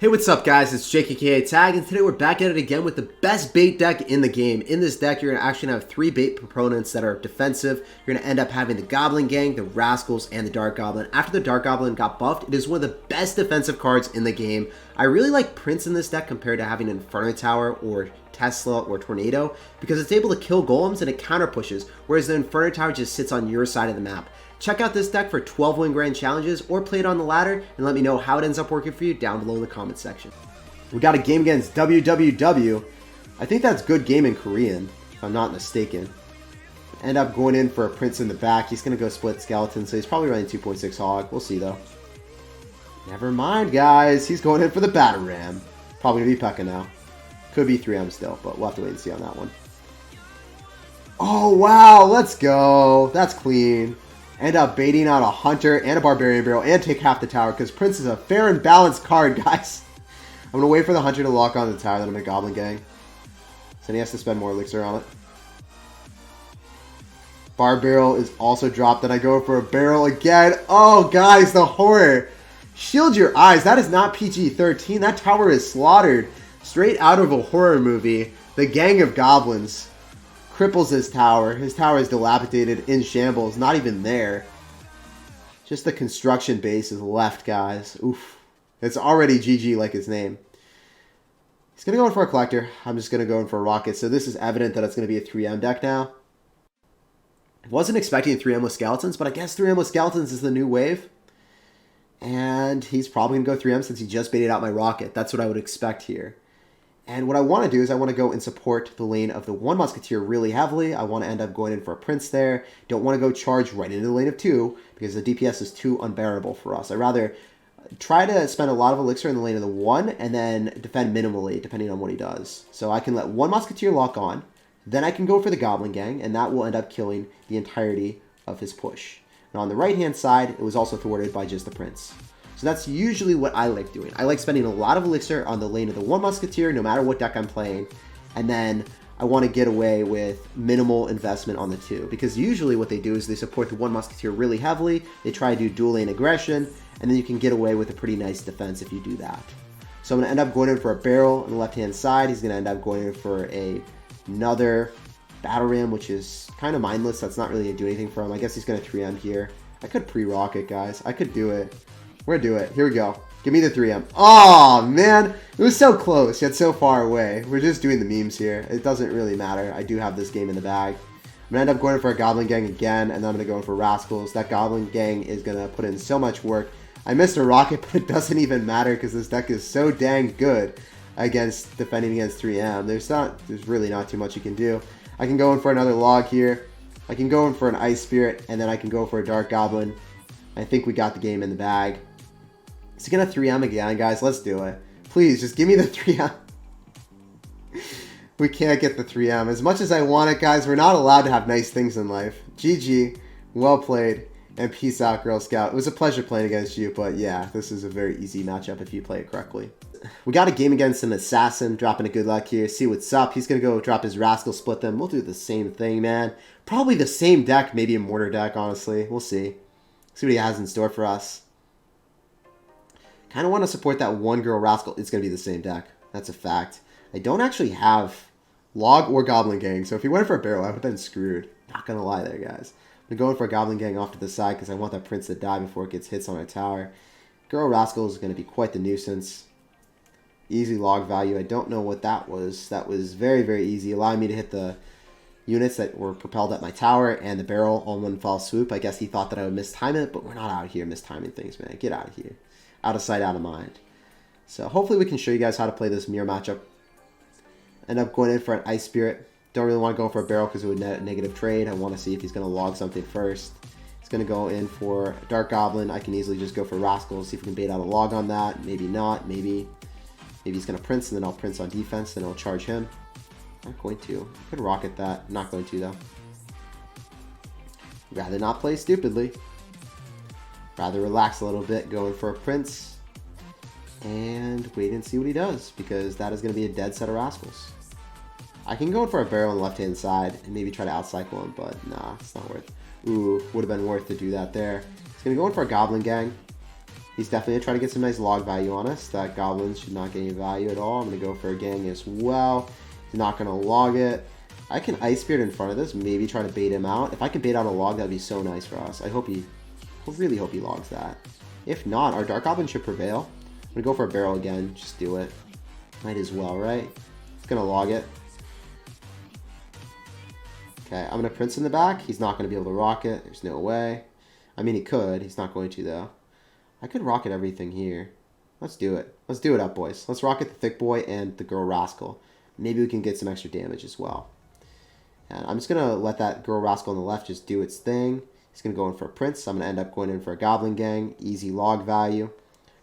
Hey, what's up guys, it's SirTagCR, and today we're back at it again with the best bait deck in the game. In this deck, you're going to actually have 3 bait proponents that are defensive. You're going to end up having the Goblin Gang, the Rascals, and the Dark Goblin. After the Dark Goblin got buffed, it is one of the best defensive cards in the game. I really like Prince in this deck compared to having Inferno Tower or Tesla or Tornado, because it's able to kill golems and it counter pushes, whereas the Inferno Tower just sits on your side of the map. Check out this deck for 12 win grand challenges or play it on the ladder and let me know how it ends up working for you down below in the comment section. We got a game against WWW. I think that's good game in Korean, if I'm not mistaken. End up going in for a Prince in the back. He's going to go split skeleton, so he's probably running 2.6 hog. We'll see though. Never mind guys, he's going in for the Battle Ram. Probably going to be Pekka now. Could be 3M still, but we'll have to wait and see on that one. Oh wow, let's go. That's clean. End up baiting out a Hunter and a Barbarian Barrel and take half the tower because Prince is a fair and balanced card, guys. I'm going to wait for the Hunter to lock on the tower, then I'm going to Goblin Gang. So he has to spend more elixir on it. Bar Barrel is also dropped, and I go for a barrel again. Oh, guys, the horror. Shield your eyes. That is not PG-13. That tower is slaughtered. Straight out of a horror movie. The Gang of Goblins cripples his tower. His tower is dilapidated, in shambles, not even there. Just the construction base is left, guys. Oof. It's already GG like his name. He's going to go in for a collector. I'm just going to go in for a rocket. So this is evident that it's going to be a 3M deck now. I wasn't expecting 3M with skeletons, but I guess 3M with skeletons is the new wave. And he's probably going to go 3M since he just baited out my rocket. That's what I would expect here. And what I want to do is I want to go and support the lane of the 1 musketeer really heavily. I want to end up going in for a Prince there. Don't want to go charge right into the lane of 2 because the DPS is too unbearable for us. I'd rather try to spend a lot of elixir in the lane of the 1 and then defend minimally depending on what he does. So I can let 1 musketeer lock on. Then I can go for the Goblin Gang, and that will end up killing the entirety of his push. Now on the right-hand side, it was also thwarted by just the Prince. So that's usually what I like doing. I like spending a lot of elixir on the lane of the 1 musketeer, no matter what deck I'm playing. And then I want to get away with minimal investment on the 2. Because usually what they do is they support the 1 musketeer really heavily. They try to do dual lane aggression. And then you can get away with a pretty nice defense if you do that. So I'm going to end up going in for a barrel on the left-hand side. He's going to end up going in for another Battle Ram, which is kind of mindless. That's not really going to do anything for him. I guess he's going to 3M here. I could pre-rocket, guys. I could do it. We're going to do it. Here we go. Give me the 3M. Oh, man. It was so close, yet so far away. We're just doing the memes here. It doesn't really matter. I do have this game in the bag. I'm going to end up going for a Goblin Gang again, and then I'm going to go in for Rascals. That Goblin Gang is going to put in so much work. I missed a rocket, but it doesn't even matter because this deck is so dang good against defending against 3M. There's really not too much you can do. I can go in for another log here. I can go in for an Ice Spirit, and then I can go for a Dark Goblin. I think we got the game in the bag. Is he going to 3M again, guys? Let's do it. Please, just give me the 3M. We can't get the 3M. As much as I want it, guys, we're not allowed to have nice things in life. GG. Well played. And peace out, Girl Scout. It was a pleasure playing against you, but yeah, this is a very easy matchup if you play it correctly. We got a game against an Assassin, dropping a good luck here. See what's up. He's going to go drop his Rascal, split them. We'll do the same thing, man. Probably the same deck, maybe a Mortar deck, honestly. We'll see. See what he has in store for us. Kind of want to support that 1 girl Rascal. It's going to be the same deck. That's a fact. I don't actually have Log or Goblin Gang, so if he went for a barrel, I would have been screwed. Not going to lie there, guys. I'm going for a Goblin Gang off to the side because I want that Prince to die before it gets hits on our tower. Girl Rascal is going to be quite the nuisance. Easy log value. I don't know what that was. That was very, very easy. Allowing me to hit the units that were propelled at my tower and the barrel on one foul swoop. I guess he thought that I would mistime it, but we're not out here mistiming things, man. Get out of here. Out of sight, out of mind. So hopefully we can show you guys how to play this mirror matchup. End up going in for an Ice Spirit. Don't really want to go for a barrel because it would net negative trade. I want to see if he's going to log something first. He's going to go in for a Dark Goblin. I can easily just go for Rascals, see if we can bait out a log on that. Maybe not. Maybe he's going to Prince, and then I'll Prince on defense, then I'll charge him. Not going to. I could rocket that. Not going to, though. Rather not play stupidly. Rather relax a little bit, going for a Prince. And wait and see what he does, because that is going to be a dead set of Rascals. I can go in for a barrel on the left-hand side and maybe try to outcycle him, but nah, it's not worth it. Ooh, would have been worth to do that there. He's going to go in for a Goblin Gang. He's definitely going to try to get some nice log value on us. That goblin should not get any value at all. I'm going to go for a gang as well. He's not going to log it. I can Ice Spirit in front of this, maybe try to bait him out. If I can bait out a log, that'd be so nice for us. I really hope he logs that. If not, our Dark Goblin should prevail. I'm going to go for a barrel again. Just do it. Might as well, right? He's going to log it. Okay, I'm going to Prince in the back. He's not going to be able to rock it. There's no way. I mean, he could. He's not going to, though. I could rocket everything here. Let's do it. Let's do it up, boys. Let's rocket the Thick Boy and the Girl Rascal. Maybe we can get some extra damage as well. And I'm just going to let that Girl Rascal on the left just do its thing. He's going to go in for a Prince. I'm going to end up going in for a Goblin Gang. Easy log value.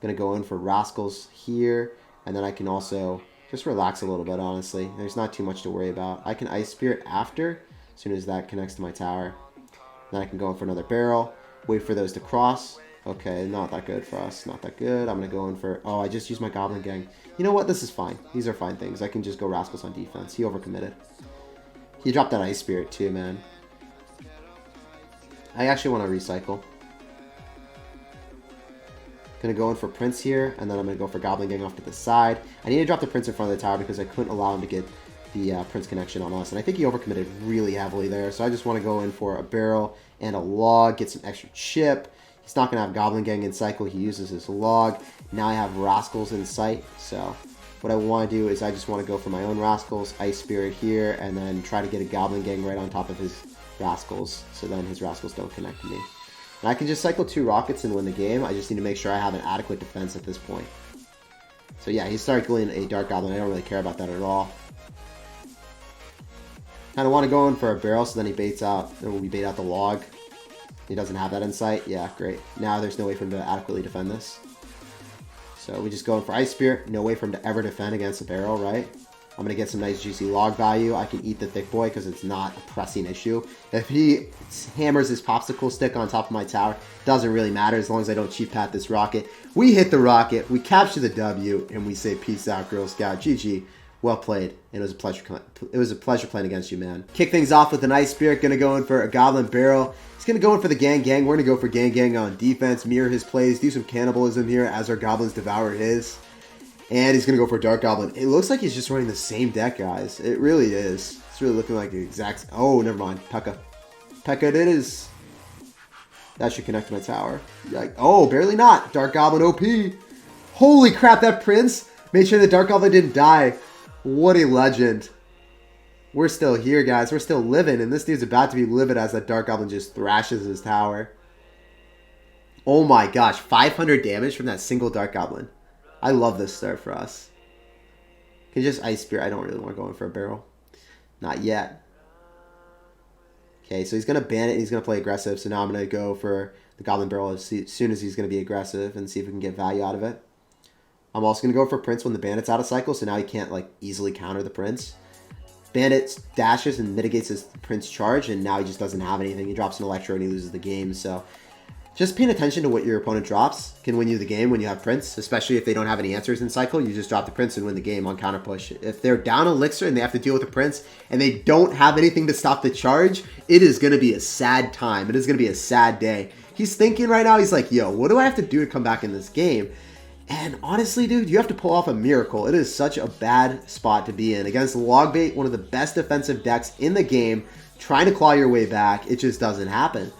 Going to go in for Rascals here. And then I can also just relax a little bit, honestly. There's not too much to worry about. I can Ice Spirit after, as soon as that connects to my tower. Then I can go in for another barrel. Wait for those to cross. Okay, not that good for us. Not that good. I'm going to go in for... Oh, I just used my Goblin Gang. You know what? This is fine. These are fine things. I can just go Rascals on defense. He overcommitted. He dropped that Ice Spirit too, man. I actually want to recycle. Going to go in for Prince here, and then I'm going to go for Goblin Gang off to the side. I need to drop the Prince in front of the tower because I couldn't allow him to get the Prince connection on us. And I think he overcommitted really heavily there. So I just want to go in for a barrel and a log, get some extra chip. He's not going to have Goblin Gang in cycle. He uses his log. Now I have Rascals in sight. So what I want to do is I just want to go for my own Rascals, Ice Spirit here, and then try to get a Goblin Gang right on top of his Rascals. So then his Rascals don't connect to me. And I can just cycle 2 rockets and win the game. I just need to make sure I have an adequate defense at this point. So yeah, he's cycling a Dark Goblin. I don't really care about that at all. Kind of want to go in for a barrel so then he baits out, or we bait out the log. He doesn't have that in sight. Yeah, great. Now there's no way for him to adequately defend this. So we just go in for Ice Spirit. No way for him to ever defend against a barrel, right? I'm going to get some nice juicy log value. I can eat the Thick Boy because it's not a pressing issue. If he hammers his popsicle stick on top of my tower, doesn't really matter as long as I don't cheap pat this rocket. We hit the rocket, we capture the W, and we say peace out, Girl Scout. GG. Well played. And it was a pleasure playing against you, man. Kick things off with an Ice Spirit. Going to go in for a Goblin Barrel. He's going to go in for the Gang Gang. We're going to go for Gang Gang on defense. Mirror his plays. Do some cannibalism here as our Goblins devour his. And he's going to go for Dark Goblin. It looks like he's just running the same deck, guys. It really is. It's really looking like the exact... Oh, never mind. Pekka. Pekka it is. That should connect to my tower. Like, oh, barely not. Dark Goblin OP. Holy crap, that Prince made sure the Dark Goblin didn't die. What a legend. We're still here, guys. We're still living, and this dude's about to be livid as that Dark Goblin just thrashes his tower. Oh my gosh, 500 damage from that single Dark Goblin. I love this start for us. Can just Ice Spirit. I don't really want to go in for a barrel. Not yet. Okay, so he's going to ban it, and he's going to play aggressive, so now I'm going to go for the Goblin Barrel as soon as he's going to be aggressive and see if we can get value out of it. I'm also going to go for Prince when the Bandit's out of cycle, so now he can't like easily counter the Prince. Bandit dashes and mitigates his Prince charge, and now he just doesn't have anything. He drops an Electro and he loses the game, so just paying attention to what your opponent drops can win you the game when you have Prince, especially if they don't have any answers in cycle. You just drop the Prince and win the game on counter push. If they're down Elixir and they have to deal with the Prince and they don't have anything to stop the charge, it is going to be a sad time. It is going to be a sad day. He's thinking right now, he's like, yo, what do I have to do to come back in this game? And honestly, dude, you have to pull off a miracle. It is such a bad spot to be in. Against Logbait, one of the best defensive decks in the game, trying to claw your way back, it just doesn't happen.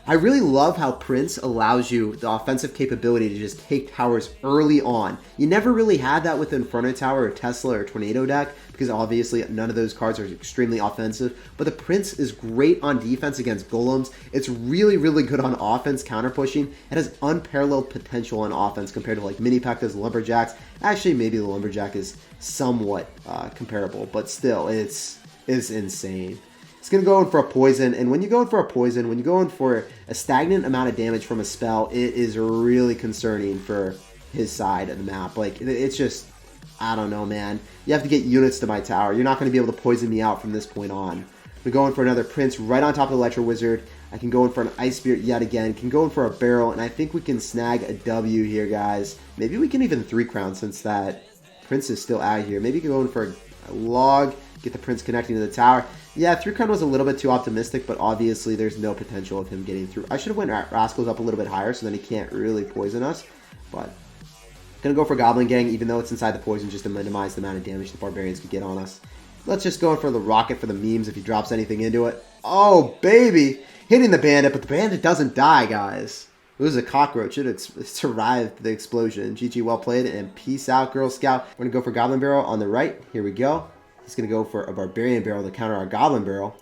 I really love how Prince allows you the offensive capability to just take towers early on. You never really had that with Inferno Tower or Tesla or Tornado deck because obviously none of those cards are extremely offensive. But the Prince is great on defense against golems. It's really, really good on offense, counter pushing. It has unparalleled potential on offense compared to like mini Pekkas, Lumberjacks. Actually, maybe the Lumberjack is somewhat comparable, but still, it's insane. It's going to go in for a poison, and when you go in for a poison, when you go in for a stagnant amount of damage from a spell, it is really concerning for his side of the map. Like, it's just, I don't know, man. You have to get units to my tower. You're not going to be able to poison me out from this point on. We're going for another Prince right on top of the Electro Wizard. I can go in for an Ice Spirit yet again. Can go in for a barrel, and I think we can snag a W here, guys. Maybe we can even 3-crown since that Prince is still out here. Maybe you can go in for a log, get the Prince connecting to the tower. Yeah, 3-crown was a little bit too optimistic, but obviously there's no potential of him getting through. I should have went Rascals up a little bit higher so then he can't really poison us. But gonna go for Goblin Gang, even though it's inside the poison, just to minimize the amount of damage the Barbarians could get on us. Let's just go in for the Rocket for the memes if he drops anything into it. Oh, baby! Hitting the Bandit, but the Bandit doesn't die, guys. It was a cockroach. It survived the explosion. GG, well played, and peace out, Girl Scout. We're gonna go for Goblin Barrel on the right. Here we go. He's gonna go for a Barbarian Barrel to counter our Goblin Barrel.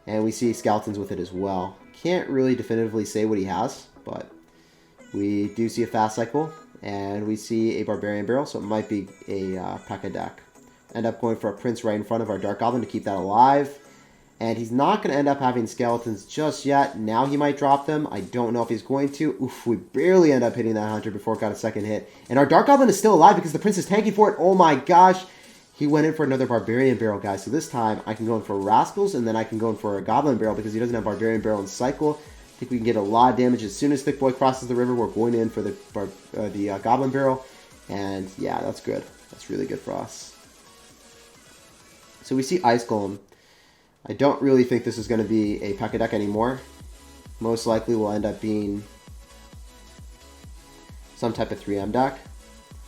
And we see skeletons with it as well. Can't really definitively say what he has, but we do see a fast cycle. And we see a Barbarian Barrel, so it might be a Pekka deck. End up going for a Prince right in front of our Dark Goblin to keep that alive. And he's not going to end up having skeletons just yet. Now he might drop them. I don't know if he's going to. Oof, we barely end up hitting that Hunter before it got a second hit. And our Dark Goblin is still alive because the Prince is tanking for it. Oh my gosh. He went in for another Barbarian Barrel, guys. So this time I can go in for Rascals, and then I can go in for a Goblin Barrel because he doesn't have Barbarian Barrel in cycle. I think we can get a lot of damage. As soon as Thick Boy crosses the river, we're going in for the Goblin Barrel. And yeah, that's good. That's really good for us. So we see Ice Golem. I don't really think this is going to be a Pekka deck anymore. Most likely will end up being some type of 3M deck.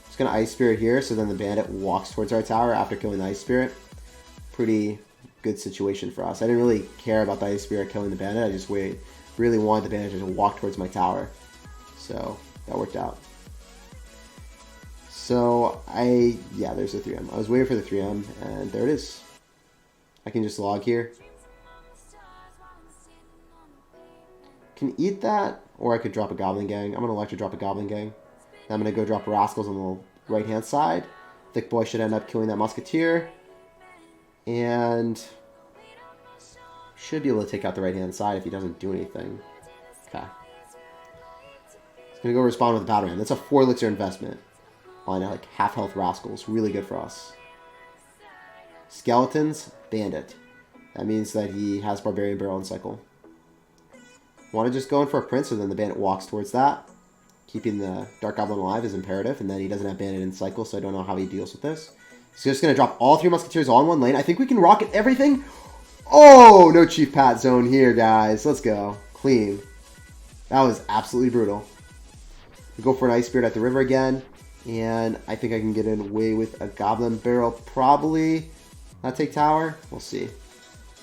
Just going to Ice Spirit here, so then the Bandit walks towards our tower after killing the Ice Spirit. Pretty good situation for us. I didn't really care about the Ice Spirit killing the Bandit. I just really wanted the Bandit to walk towards my tower. So that worked out. So yeah, there's the 3M. I was waiting for the 3M, and there it is. I can just log here. Can eat that, or I could drop a Goblin Gang. I'm going to elect to drop a Goblin Gang. Then I'm going to go drop Rascals on the right-hand side. Thick Boy should end up killing that Musketeer. And should be able to take out the right-hand side if he doesn't do anything. Okay. He's going to go respond with a Battle Ram. That's a 4 elixir investment on like half health Rascals. Really good for us. Skeletons, Bandit. That means that he has Barbarian Barrel and Cycle. Want to just go in for a Prince, and then the Bandit walks towards that. Keeping the Dark Goblin alive is imperative, and then he doesn't have Bandit in Cycle, so I don't know how he deals with this. He's just going to drop all 3 Musketeers all in one lane. I think we can rocket everything. Oh, no Chief Pat zone here, guys. Let's go. Clean. That was absolutely brutal. We go for an Ice Spirit at the river again, and I think I can get in away with a Goblin Barrel, probably. Not take tower? We'll see. I'm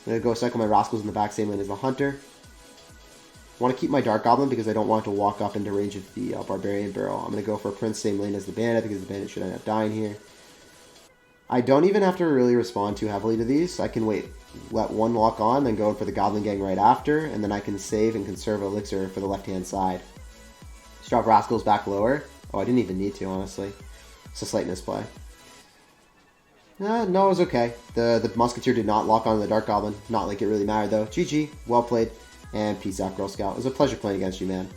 going to go cycle my Rascals in the back same lane as the Hunter. I want to keep my Dark Goblin because I don't want to walk up into range of the Barbarian Barrel. I'm going to go for a Prince same lane as the Bandit because the Bandit should end up dying here. I don't even have to really respond too heavily to these. I can wait, let one lock on, then go for the Goblin Gang right after, and then I can save and conserve Elixir for the left-hand side. Just drop Rascals back lower. Oh, I didn't even need to, honestly. It's a slight misplay. No, it was okay. The Musketeer did not lock on the Dark Goblin. Not like it really mattered, though. GG. Well played. And peace out, Girl Scout. It was a pleasure playing against you, man.